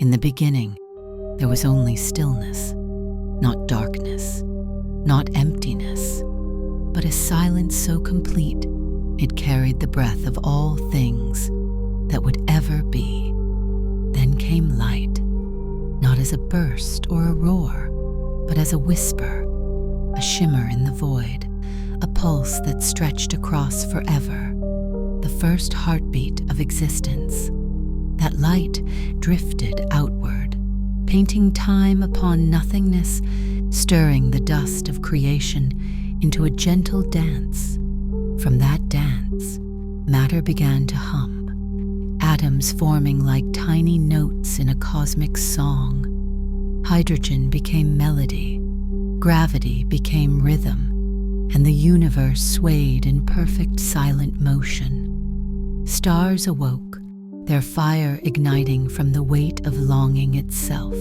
In the beginning, there was only stillness, not darkness, not emptiness, but a silence so complete it carried the breath of all things that would ever be. Then came light, not as a burst or a roar, but as a whisper, a shimmer in the void, a pulse that stretched across forever, the first heartbeat of existence. That light drifted outward, painting time upon nothingness, stirring the dust of creation into a gentle dance. From that dance, matter began to hum, atoms forming like tiny notes in a cosmic song. Hydrogen became melody, gravity became rhythm, and the universe swayed in perfect silent motion. Stars awoke, their fire igniting from the weight of longing itself.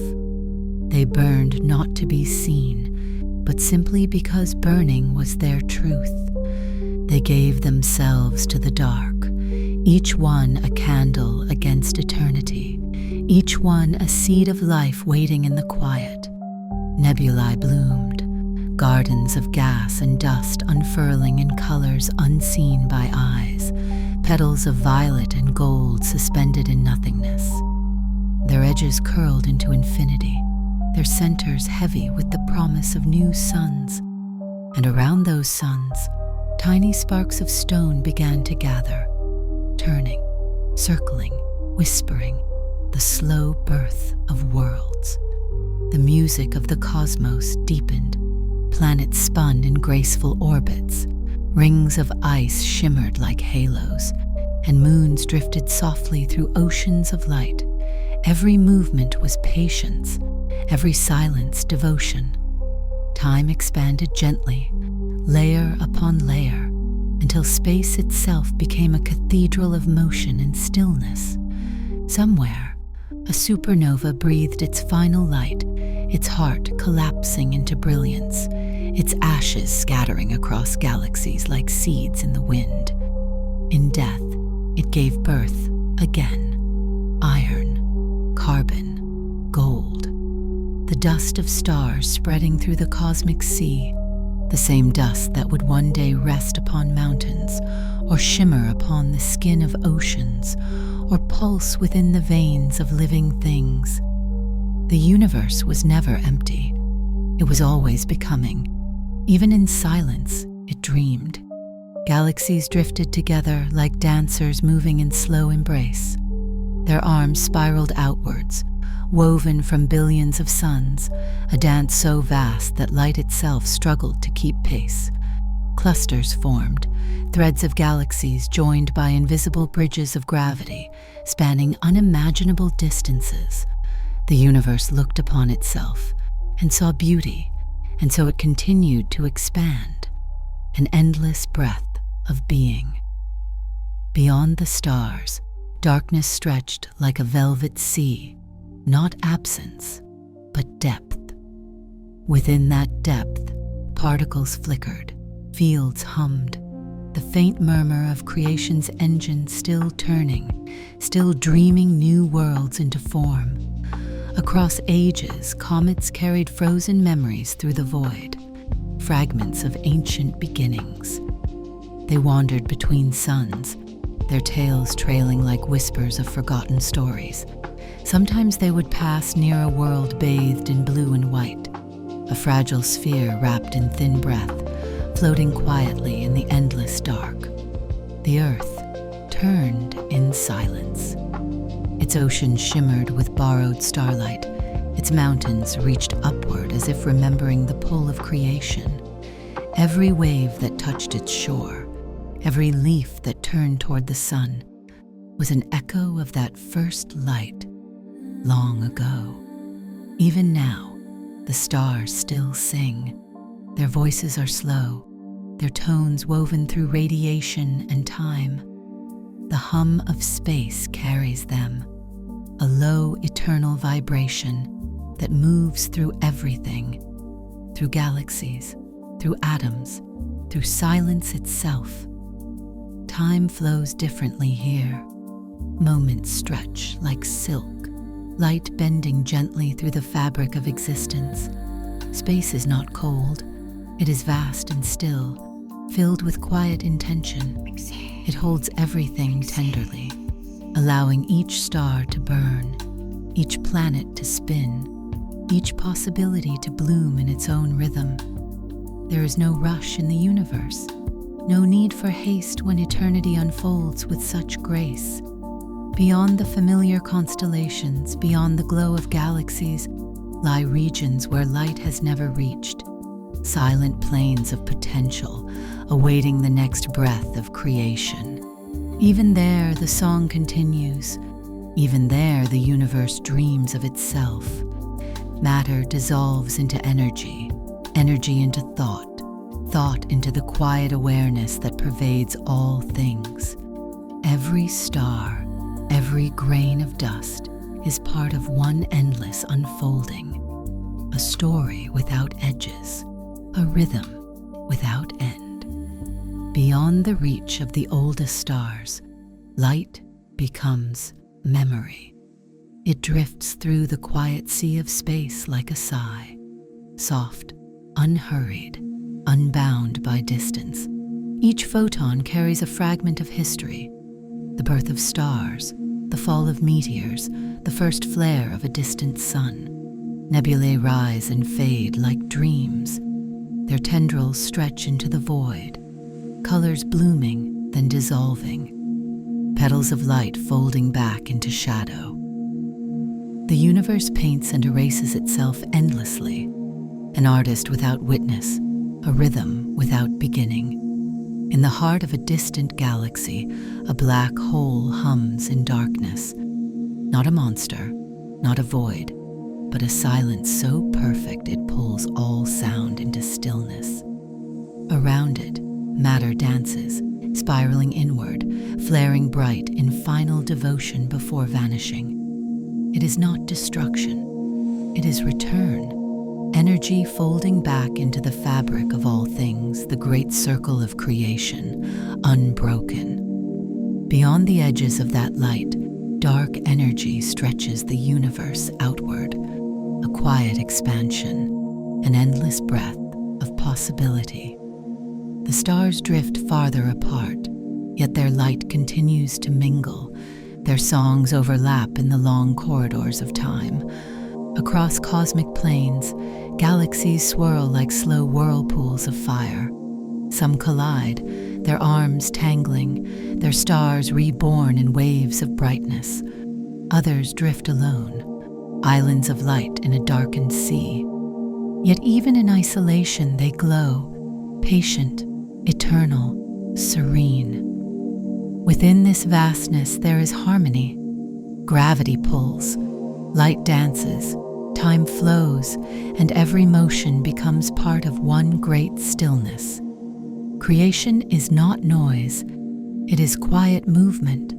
They burned not to be seen, but simply because burning was their truth. They gave themselves to the dark, each one a candle against eternity, each one a seed of life waiting in the quiet. Nebulae bloomed, gardens of gas and dust unfurling in colors unseen by eyes, petals of violet and gold suspended in nothingness. Their edges curled into infinity, their centers heavy with the promise of new suns. And around those suns, tiny sparks of stone began to gather, turning, circling, whispering, the slow birth of worlds. The music of the cosmos deepened, planets spun in graceful orbits, rings of ice shimmered like halos, and moons drifted softly through oceans of light. Every movement was patience, every silence devotion. Time expanded gently, layer upon layer, until space itself became a cathedral of motion and stillness. Somewhere, a supernova breathed its final light, its heart collapsing into brilliance, its ashes scattering across galaxies like seeds in the wind. In death, it gave birth again. Iron, carbon, gold. The dust of stars spreading through the cosmic sea, the same dust that would one day rest upon mountains, or shimmer upon the skin of oceans, or pulse within the veins of living things. The universe was never empty. It was always becoming. Even in silence, it dreamed. Galaxies drifted together like dancers moving in slow embrace. Their arms spiraled outwards, woven from billions of suns, a dance so vast that light itself struggled to keep pace. Clusters formed, threads of galaxies joined by invisible bridges of gravity, spanning unimaginable distances. The universe looked upon itself and saw beauty, and so it continued to expand, an endless breath of being. Beyond the stars, darkness stretched like a velvet sea, not absence, but depth. Within that depth, particles flickered, fields hummed, the faint murmur of creation's engine still turning, still dreaming new worlds into form. Across ages, comets carried frozen memories through the void, fragments of ancient beginnings. They wandered between suns, their tails trailing like whispers of forgotten stories. Sometimes they would pass near a world bathed in blue and white, a fragile sphere wrapped in thin breath, floating quietly in the endless dark. The earth turned in silence. Its ocean shimmered with borrowed starlight. Its mountains reached upward as if remembering the pull of creation. Every wave that touched its shore, every leaf that turned toward the sun, was an echo of that first light long ago. Even now, the stars still sing. Their voices are slow, their tones woven through radiation and time. The hum of space carries them, a low, eternal vibration that moves through everything, through galaxies, through atoms, through silence itself. Time flows differently here. Moments stretch like silk, light bending gently through the fabric of existence. Space is not cold. It is vast and still, filled with quiet intention. It holds everything tenderly, allowing each star to burn, each planet to spin, each possibility to bloom in its own rhythm. There is no rush in the universe, no need for haste when eternity unfolds with such grace. Beyond the familiar constellations, beyond the glow of galaxies, lie regions where light has never reached, silent plains of potential, awaiting the next breath of creation. Even there, the song continues. Even there, the universe dreams of itself. Matter dissolves into energy, energy into thought, thought into the quiet awareness that pervades all things. Every star, every grain of dust is part of one endless unfolding, a story without edges, a rhythm without end. Beyond the reach of the oldest stars, light becomes memory. It drifts through the quiet sea of space like a sigh, soft, unhurried, unbound by distance. Each photon carries a fragment of history, the birth of stars, the fall of meteors, the first flare of a distant sun. Nebulae rise and fade like dreams. Their tendrils stretch into the void, colors blooming, then dissolving, petals of light folding back into shadow. The universe paints and erases itself endlessly, an artist without witness, a rhythm without beginning. In the heart of a distant galaxy, a black hole hums in darkness. Not a monster, not a void, but a silence so perfect it pulls all sound into stillness. Around it, matter dances, spiraling inward, flaring bright in final devotion before vanishing. It is not destruction, it is return. Energy folding back into the fabric of all things, the great circle of creation, unbroken. Beyond the edges of that light, dark energy stretches the universe outward, a quiet expansion, an endless breath of possibility. The stars drift farther apart, yet their light continues to mingle. Their songs overlap in the long corridors of time. Across cosmic planes, galaxies swirl like slow whirlpools of fire. Some collide, their arms tangling, their stars reborn in waves of brightness. Others drift alone, islands of light in a darkened sea. Yet even in isolation they glow, patient, eternal, serene. Within this vastness there is harmony. Gravity pulls, light dances, time flows, and every motion becomes part of one great stillness. Creation is not noise, it is quiet movement,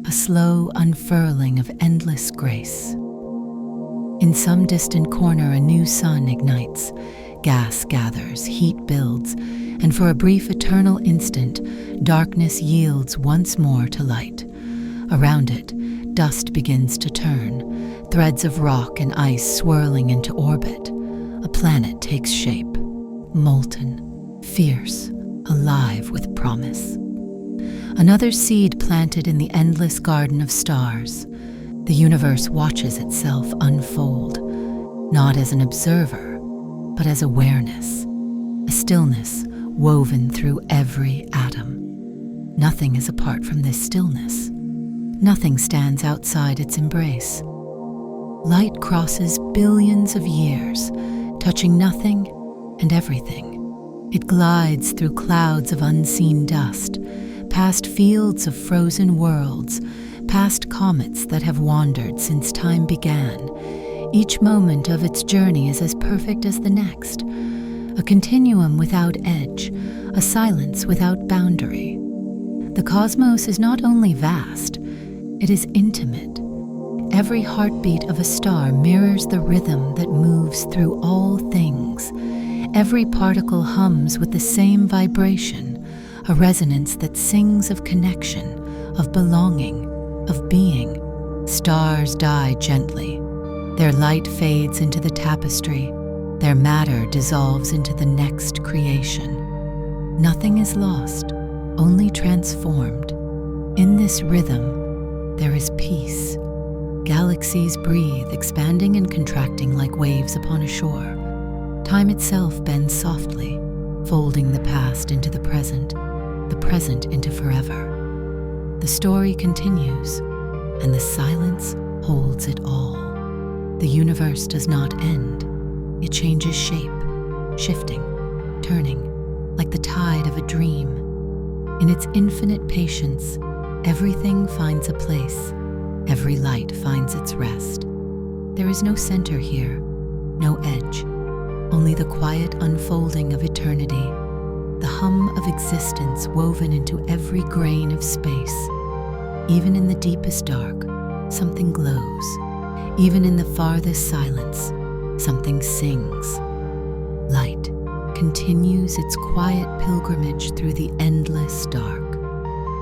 a slow unfurling of endless grace. In some distant corner a new sun ignites, gas gathers, heat builds, and for a brief eternal instant, darkness yields once more to light. Around it, dust begins to turn, threads of rock and ice swirling into orbit. A planet takes shape, molten, fierce, alive with promise. Another seed planted in the endless garden of stars. The universe watches itself unfold, not as an observer, but as awareness, a stillness woven through every atom. Nothing is apart from this stillness. Nothing stands outside its embrace. Light crosses billions of years, touching nothing and everything. It glides through clouds of unseen dust, past fields of frozen worlds, past comets that have wandered since time began. Each moment of its journey is as perfect as the next, a continuum without edge, a silence without boundary. The cosmos is not only vast, it is intimate. Every heartbeat of a star mirrors the rhythm that moves through all things. Every particle hums with the same vibration, a resonance that sings of connection, of belonging, of being. Stars die gently, Their light fades into the tapestry, their matter dissolves into the next creation. Nothing is lost, only transformed. In this rhythm, there is peace. Galaxies breathe, expanding and contracting like waves upon a shore. Time itself bends softly, folding the past into the present into forever. The story continues, and the silence holds it all. The universe does not end. It changes shape, shifting, turning, like the tide of a dream. In its infinite patience, everything finds a place. Every light finds its rest. There is no center here, no edge, only the quiet unfolding of eternity, the hum of existence woven into every grain of space. Even in the deepest dark, something glows. Even in the farthest silence, something sings. Light continues its quiet pilgrimage through the endless dark.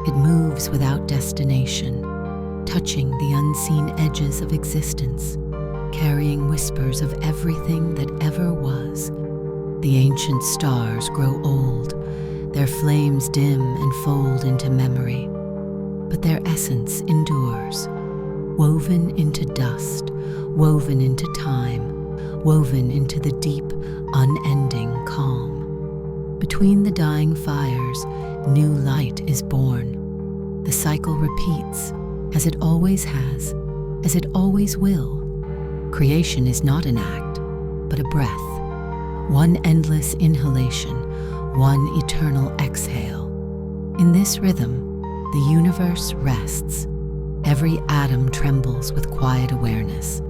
It moves without destination, touching the unseen edges of existence, carrying whispers of everything that ever was. The ancient stars grow old, their flames dim and fold into memory, but their essence endures, woven into dust, woven into time, woven into the deep, unending calm. Between the dying fires, new light is born. The cycle repeats, as it always has, as it always will. Creation is not an act, but a breath. One endless inhalation, one eternal exhale. In this rhythm, the universe rests. Every atom trembles with quiet awareness.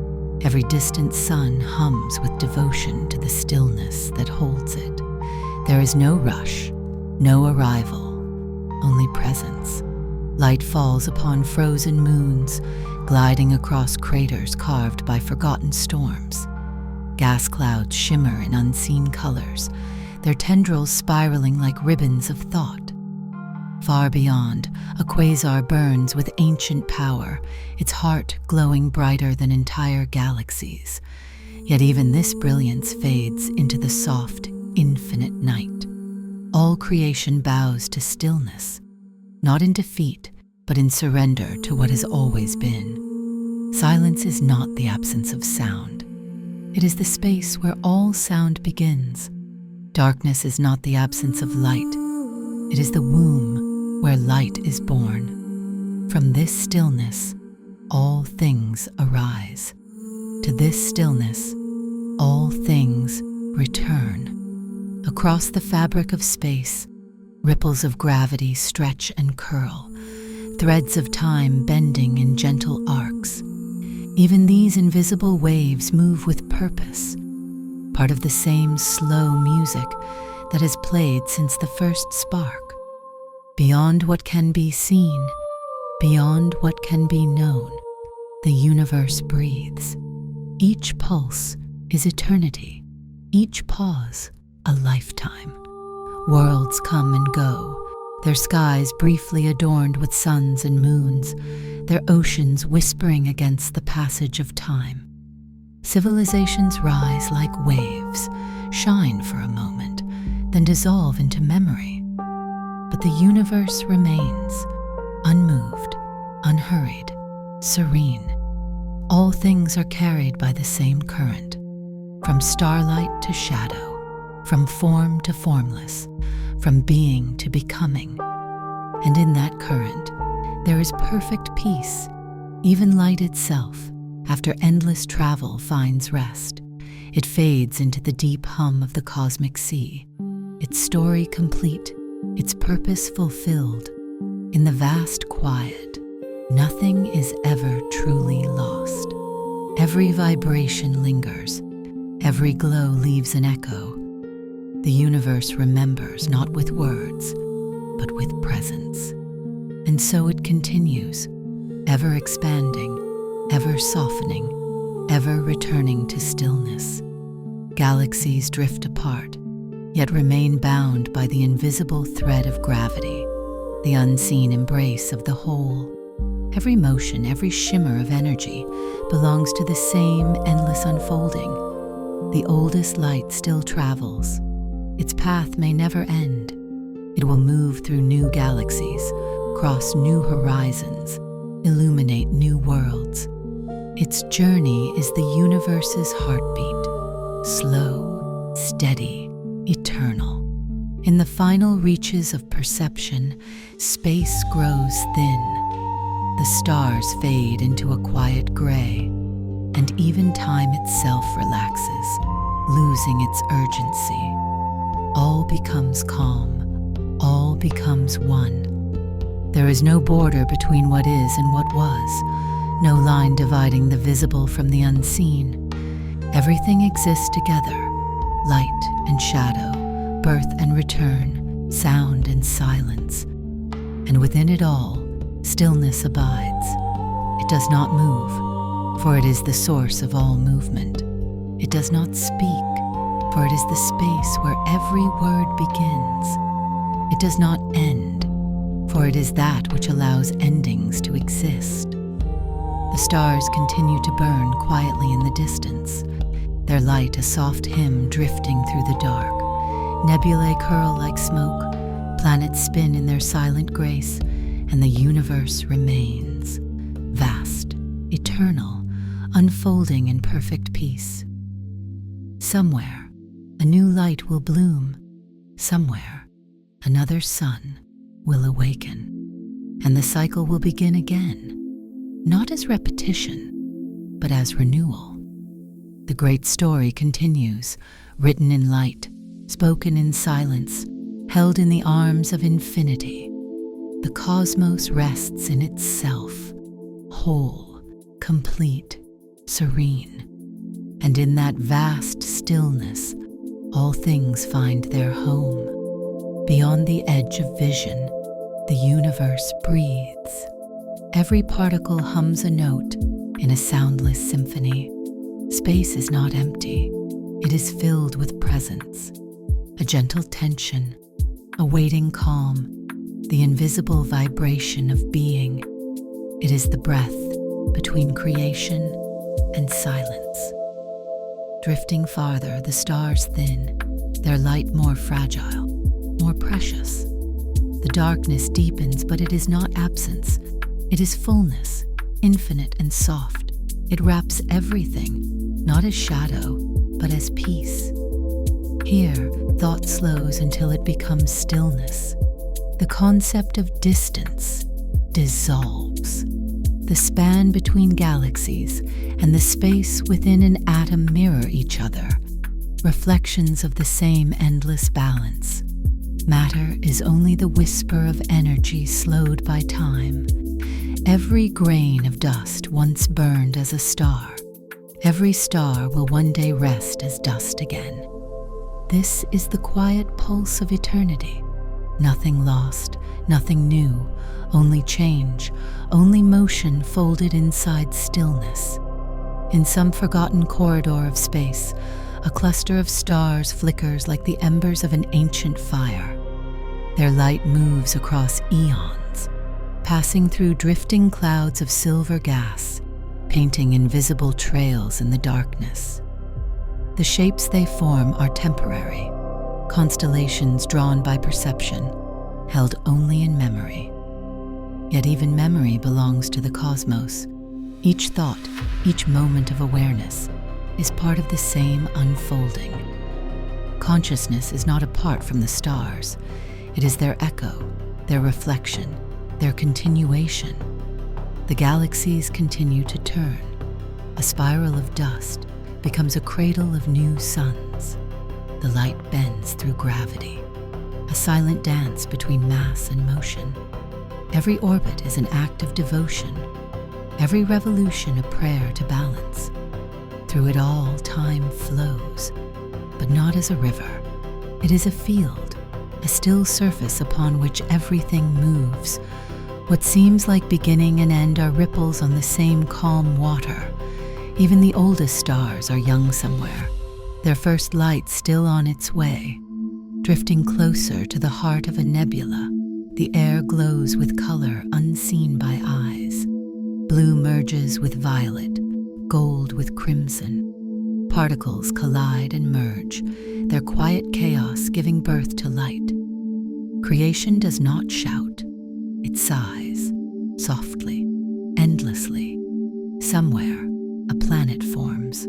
Every distant sun hums with devotion to the stillness that holds it. There is no rush, no arrival, only presence. Light falls upon frozen moons, gliding across craters carved by forgotten storms. Gas clouds shimmer in unseen colors, their tendrils spiraling like ribbons of thought. Far beyond, a quasar burns with ancient power, its heart glowing brighter than entire galaxies. Yet even this brilliance fades into the soft, infinite night. All creation bows to stillness, not in defeat, but in surrender to what has always been. Silence is not the absence of sound. It is the space where all sound begins. Darkness is not the absence of light. It is the womb where light is born. From this stillness, all things arise. To this stillness, all things return. Across the fabric of space, ripples of gravity stretch and curl, threads of time bending in gentle arcs. Even these invisible waves move with purpose, part of the same slow music that has played since the first spark. Beyond what can be seen, beyond what can be known, the universe breathes. Each pulse is eternity, each pause a lifetime. Worlds come and go, their skies briefly adorned with suns and moons, their oceans whispering against the passage of time. Civilizations rise like waves, shine for a moment, then dissolve into memory. But the universe remains, unmoved, unhurried, serene. All things are carried by the same current, from starlight to shadow, from form to formless, from being to becoming. And in that current, there is perfect peace. Even light itself, after endless travel, finds rest. It fades into the deep hum of the cosmic sea, its story complete, its purpose fulfilled. In the vast quiet, nothing is ever truly lost. Every vibration lingers, every glow leaves an echo. The universe remembers not with words, but with presence. And so it continues, ever expanding, ever softening, ever returning to stillness. Galaxies drift apart, yet remain bound by the invisible thread of gravity, the unseen embrace of the whole. Every motion, every shimmer of energy belongs to the same endless unfolding. The oldest light still travels. Its path may never end. It will move through new galaxies, cross new horizons, illuminate new worlds. Its journey is the universe's heartbeat, slow, steady, eternal. In the final reaches of perception, space grows thin. The stars fade into a quiet gray, and even time itself relaxes, losing its urgency. All becomes calm, all becomes one. There is no border between what is and what was, no line dividing the visible from the unseen. Everything exists together, light and shadow, birth and return, sound and silence. And within it all, stillness abides. It does not move, for it is the source of all movement. It does not speak, for it is the space where every word begins. It does not end, for it is that which allows endings to exist. The stars continue to burn quietly in the distance, their light a soft hymn drifting through the dark. Nebulae curl like smoke, planets spin in their silent grace, and the universe remains, vast, eternal, unfolding in perfect peace. Somewhere, a new light will bloom. Somewhere, another sun will awaken, and the cycle will begin again, not as repetition, but as renewal. The great story continues, written in light, spoken in silence, held in the arms of infinity. The cosmos rests in itself, whole, complete, serene. And in that vast stillness, all things find their home. Beyond the edge of vision, the universe breathes. Every particle hums a note in a soundless symphony. Space is not empty. It is filled with presence, a gentle tension, a waiting calm, the invisible vibration of being. It is the breath between creation and silence. Drifting farther, the stars thin, their light more fragile, more precious. The darkness deepens, but it is not absence. It is fullness, infinite and soft. It wraps everything, not as shadow, but as peace. Here, thought slows until it becomes stillness. The concept of distance dissolves. The span between galaxies and the space within an atom mirror each other, reflections of the same endless balance. Matter is only the whisper of energy slowed by time. Every grain of dust once burned as a star. Every star will one day rest as dust again. This is the quiet pulse of eternity. Nothing lost, nothing new, only change, only motion folded inside stillness. In some forgotten corridor of space, a cluster of stars flickers like the embers of an ancient fire. Their light moves across eons, passing through drifting clouds of silver gas, painting invisible trails in the darkness. The shapes they form are temporary, constellations drawn by perception, held only in memory. Yet even memory belongs to the cosmos. Each thought, each moment of awareness, is part of the same unfolding. Consciousness is not apart from the stars. It is their echo, their reflection, their continuation. The galaxies continue to turn. A spiral of dust becomes a cradle of new suns. The light bends through gravity, a silent dance between mass and motion. Every orbit is an act of devotion, every revolution a prayer to balance. Through it all, time flows, but not as a river. It is a field, a still surface upon which everything moves. What seems like beginning and end are ripples on the same calm water. Even the oldest stars are young somewhere, their first light still on its way. Drifting closer to the heart of a nebula, the air glows with color unseen by eyes. Blue merges with violet, gold with crimson. Particles collide and merge, their quiet chaos giving birth to light. Creation does not shout, it sighs, softly, endlessly. Somewhere, a planet forms.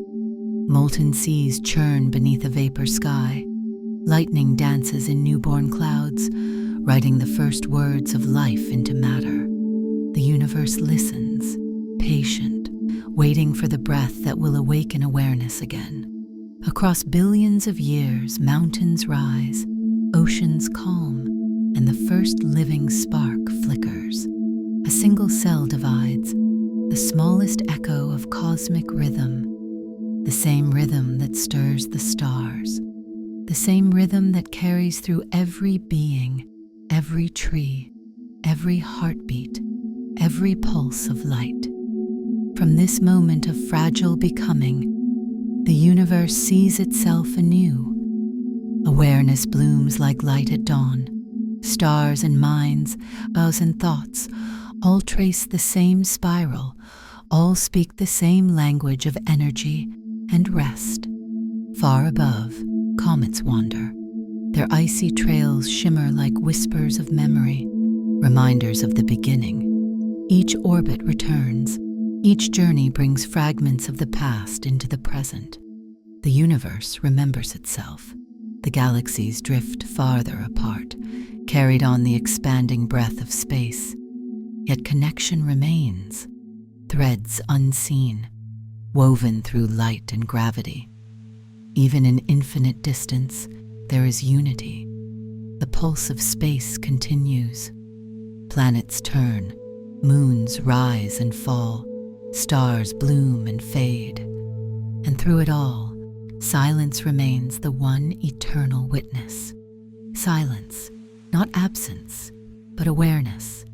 Molten seas churn beneath a vapor sky. Lightning dances in newborn clouds, writing the first words of life into matter. The universe listens, patient, waiting for the breath that will awaken awareness again. Across billions of years, mountains rise, oceans calm, and the first living spark flickers. A single cell divides, the smallest echo of cosmic rhythm, the same rhythm that stirs the stars, the same rhythm that carries through every being, every tree, every heartbeat, every pulse of light. From this moment of fragile becoming, the universe sees itself anew. Awareness blooms like light at dawn. Stars and minds, vows and thoughts, all trace the same spiral, all speak the same language of energy and rest. Far above, comets wander. Their icy trails shimmer like whispers of memory, reminders of the beginning. Each orbit returns. Each journey brings fragments of the past into the present. The universe remembers itself. The galaxies drift farther apart, carried on the expanding breath of space. Yet connection remains, threads unseen, woven through light and gravity. Even in infinite distance, there is unity. The pulse of space continues. Planets turn, moons rise and fall, stars bloom and fade. And through it all, silence remains the one eternal witness. Silence, not absence, but awareness.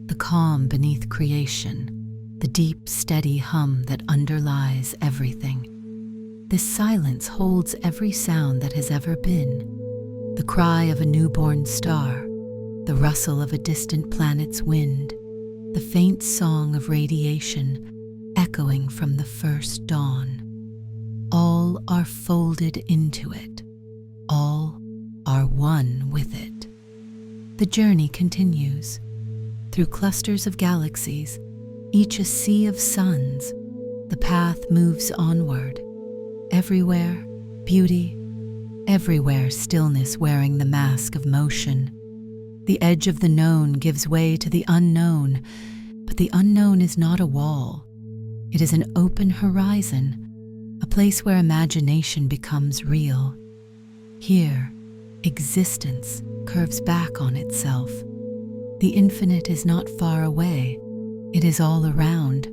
The calm beneath creation, the deep, steady hum that underlies everything. This silence holds every sound that has ever been. The cry of a newborn star, the rustle of a distant planet's wind, the faint song of radiation echoing from the first dawn. All are folded into it. All are one with it. The journey continues. Through clusters of galaxies, each a sea of suns, the path moves onward. Everywhere, beauty. Everywhere, stillness wearing the mask of motion. The edge of the known gives way to the unknown, but the unknown is not a wall. It is an open horizon, a place where imagination becomes real. Here, existence curves back on itself. The infinite is not far away, it is all around.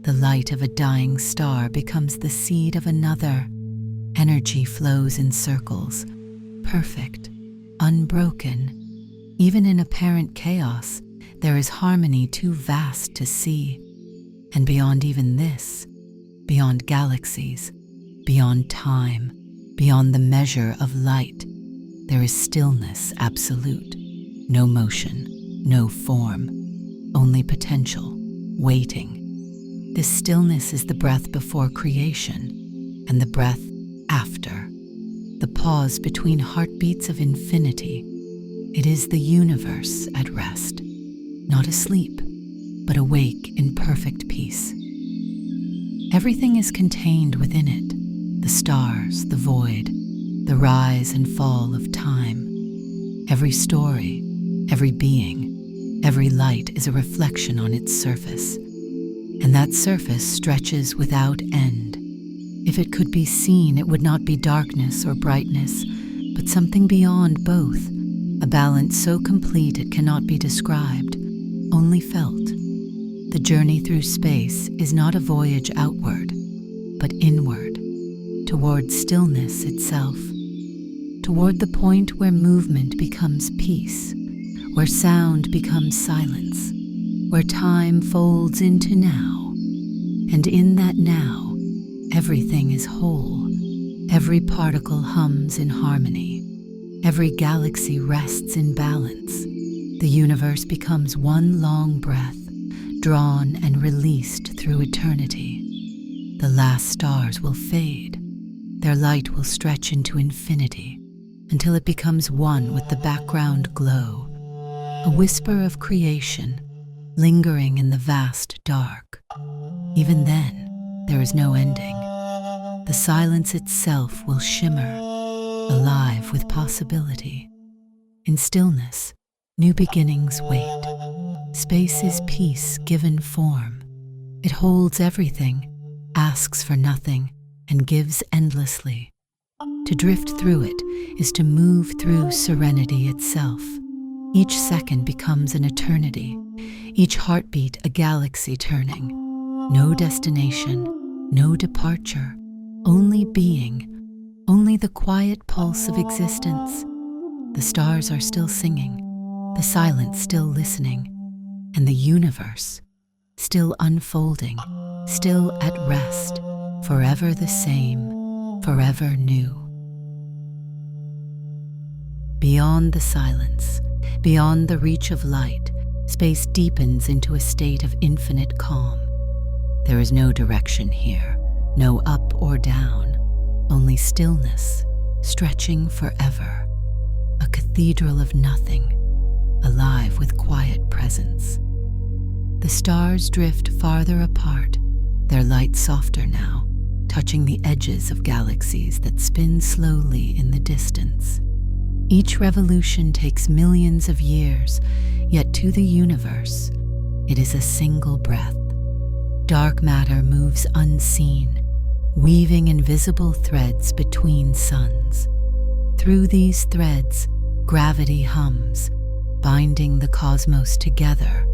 The light of a dying star becomes the seed of another. Energy flows in circles, perfect, unbroken. Even in apparent chaos, there is harmony too vast to see. And beyond even this, beyond galaxies, beyond time, beyond the measure of light, there is stillness absolute. No motion, no form, only potential, waiting. This stillness is the breath before creation, and the breath after. The pause between heartbeats of infinity. It is the universe at rest, not asleep, but awake in perfect peace. Everything is contained within it, the stars, the void, the rise and fall of time. Every story, every being, every light is a reflection on its surface, and that surface stretches without end. If it could be seen, it would not be darkness or brightness, but something beyond both, a balance so complete it cannot be described, only felt. The journey through space is not a voyage outward, but inward, toward stillness itself, toward the point where movement becomes peace, where sound becomes silence, where time folds into now, and in that now, everything is whole. Every particle hums in harmony. Every galaxy rests in balance. The universe becomes one long breath, drawn and released through eternity. The last stars will fade. Their light will stretch into infinity until it becomes one with the background glow, a whisper of creation lingering in the vast dark. Even then, there is no ending. The silence itself will shimmer, alive with possibility. In stillness, new beginnings wait. Space is peace given form. It holds everything, asks for nothing, and gives endlessly. To drift through it is to move through serenity itself. Each second becomes an eternity, each heartbeat a galaxy turning. No destination, no departure, only being, only the quiet pulse of existence. The stars are still singing, the silence still listening, and the universe still unfolding, still at rest, forever the same, forever new. Beyond the silence, beyond the reach of light, space deepens into a state of infinite calm. There is no direction here, no up or down, only stillness, stretching forever. A cathedral of nothing, alive with quiet presence. The stars drift farther apart, their light softer now, touching the edges of galaxies that spin slowly in the distance. Each revolution takes millions of years, yet to the universe, it is a single breath. Dark matter moves unseen, weaving invisible threads between suns. Through these threads, gravity hums, binding the cosmos together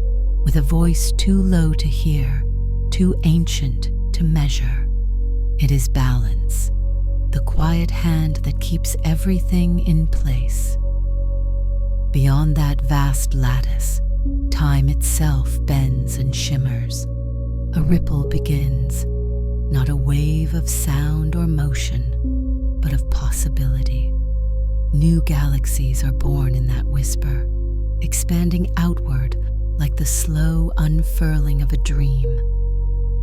with a voice too low to hear, too ancient to measure. It is balance, the quiet hand that keeps everything in place. Beyond that vast lattice, time itself bends and shimmers. A ripple begins, not a wave of sound or motion, but of possibility. New galaxies are born in that whisper, expanding outward like the slow unfurling of a dream.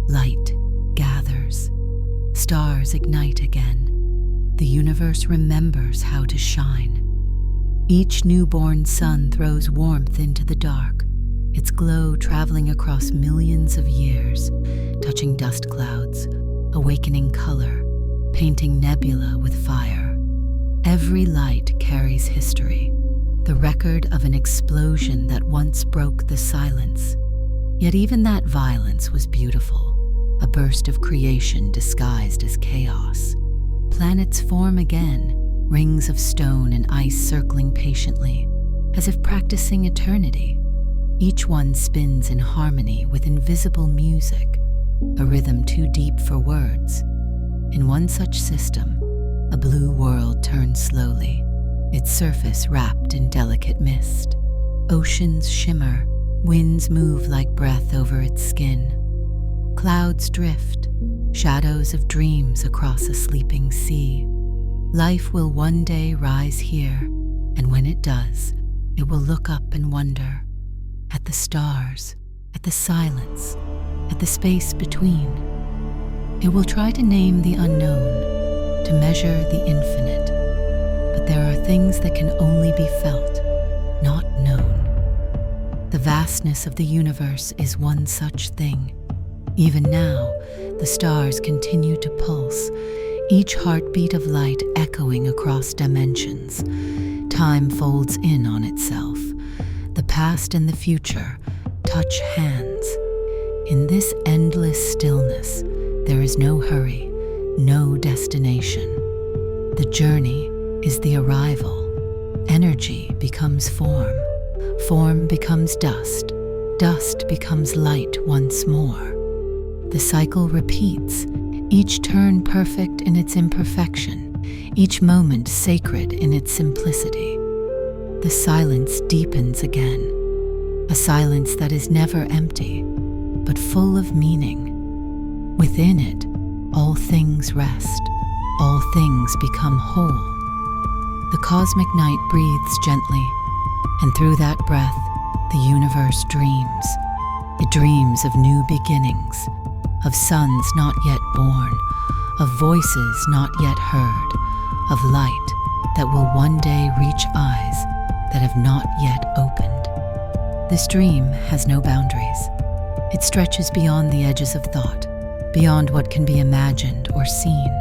Light gathers, stars ignite again. The universe remembers how to shine. Each newborn sun throws warmth into the dark, its glow traveling across millions of years, touching dust clouds, awakening color, painting nebula with fire. Every light carries history, the record of an explosion that once broke the silence. Yet even that violence was beautiful, a burst of creation disguised as chaos. Planets form again, rings of stone and ice circling patiently, as if practicing eternity. Each one spins in harmony with invisible music, a rhythm too deep for words. In one such system, a blue world turns slowly, its surface wrapped in delicate mist. Oceans shimmer, winds move like breath over its skin. Clouds drift, shadows of dreams across a sleeping sea. Life will one day rise here, and when it does, it will look up and wonder at the stars, at the silence, at the space between. It will try to name the unknown, to measure the infinite, but there are things that can only be felt, not known. The vastness of the universe is one such thing. Even now, the stars continue to pulse, each heartbeat of light echoing across dimensions. Time folds in on itself. The past and the future touch hands. In this endless stillness, there is no hurry, no destination. The journey is the arrival. Energy becomes form. Form becomes dust. Dust becomes light once more. The cycle repeats, each turn perfect in its imperfection, each moment sacred in its simplicity. The silence deepens again, a silence that is never empty, but full of meaning. Within it, all things rest, all things become whole. The cosmic night breathes gently, and through that breath, the universe dreams. It dreams of new beginnings, of suns not yet born, of voices not yet heard, of light that will one day reach eyes that have not yet opened. This dream has no boundaries. It stretches beyond the edges of thought, beyond what can be imagined or seen.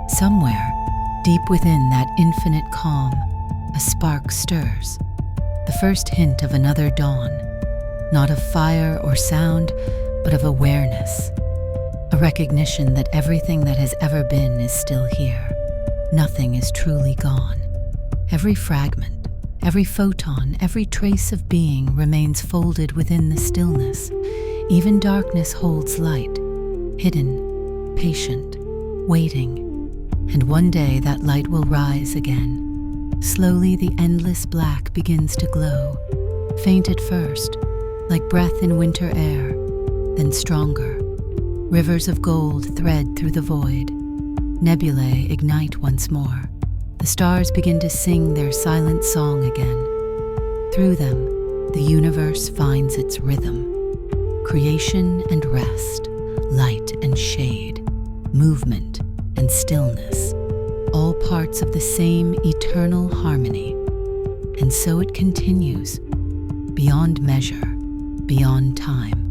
Somewhere, deep within that infinite calm, a spark stirs, the first hint of another dawn, not of fire or sound, but of awareness, a recognition that everything that has ever been is still here. Nothing is truly gone. Every fragment, every photon, every trace of being remains folded within the stillness. Even darkness holds light, hidden, patient, waiting. And one day that light will rise again. Slowly the endless black begins to glow, faint at first, like breath in winter air, then stronger. Rivers of gold thread through the void. Nebulae ignite once more. The stars begin to sing their silent song again. Through them, the universe finds its rhythm. Creation and rest, light and shade, movement and stillness, all parts of the same eternal harmony. And so it continues, beyond measure, beyond time.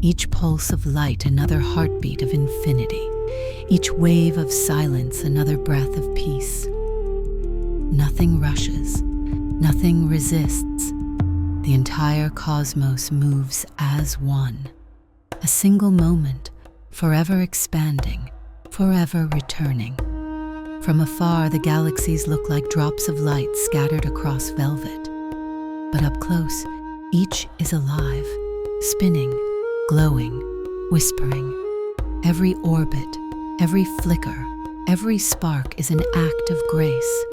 Each pulse of light another heartbeat of infinity. Each wave of silence another breath of peace. Nothing rushes, nothing resists. The entire cosmos moves as one. A single moment, forever expanding, forever returning. From afar, the galaxies look like drops of light scattered across velvet. But up close, each is alive, spinning, glowing, whispering. Every orbit, every flicker, every spark is an act of grace.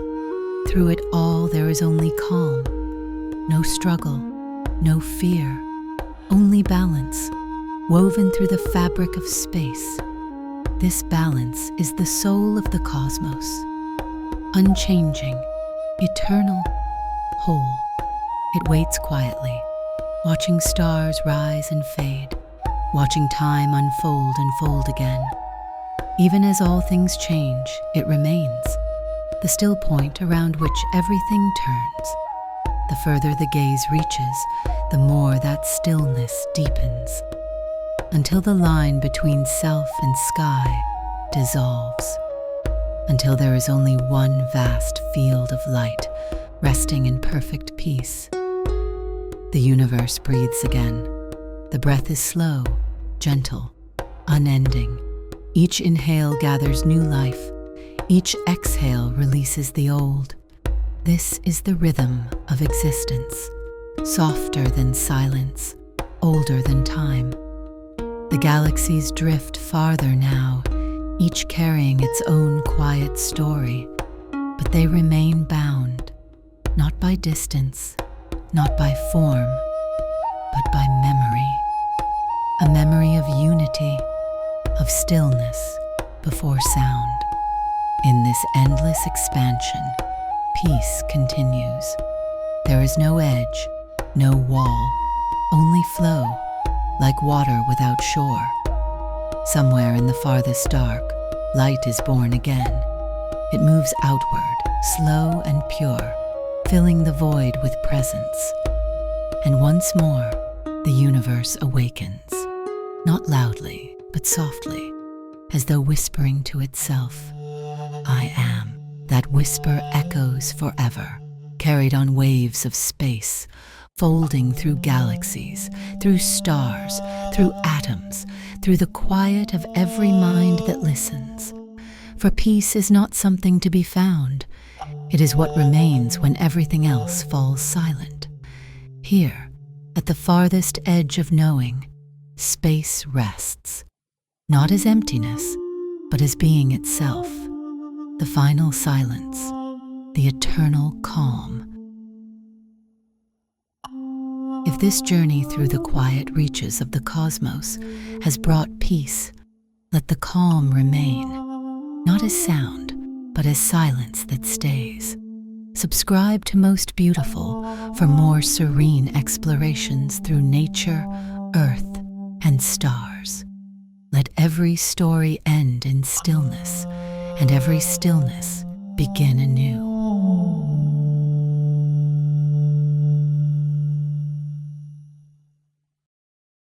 Through it all there is only calm, no struggle, no fear, only balance, woven through the fabric of space. This balance is the soul of the cosmos, unchanging, eternal, whole. It waits quietly, watching stars rise and fade, watching time unfold and fold again. Even as all things change, it remains, the still point around which everything turns. The further the gaze reaches, the more that stillness deepens, until the line between self and sky dissolves, until there is only one vast field of light resting in perfect peace. The universe breathes again. The breath is slow, gentle, unending. Each inhale gathers new life. Each exhale releases the old. This is the rhythm of existence, softer than silence, older than time. The galaxies drift farther now, each carrying its own quiet story, but they remain bound, not by distance, not by form, but by memory. A memory of unity, of stillness before sound. In this endless expansion, peace continues. There is no edge, no wall, only flow, like water without shore. Somewhere in the farthest dark, light is born again. It moves outward, slow and pure, filling the void with presence. And once more, the universe awakens, not loudly, but softly, as though whispering to itself, I am. That whisper echoes forever, carried on waves of space, folding through galaxies, through stars, through atoms, through the quiet of every mind that listens. For peace is not something to be found. It is what remains when everything else falls silent. Here, at the farthest edge of knowing, space rests, not as emptiness, but as being itself. The final silence, the eternal calm. If this journey through the quiet reaches of the cosmos has brought peace, let the calm remain, not as sound, but as silence that stays. Subscribe to Most Beautiful for more serene explorations through nature, earth, and stars. Let every story end in stillness, and every stillness begin anew.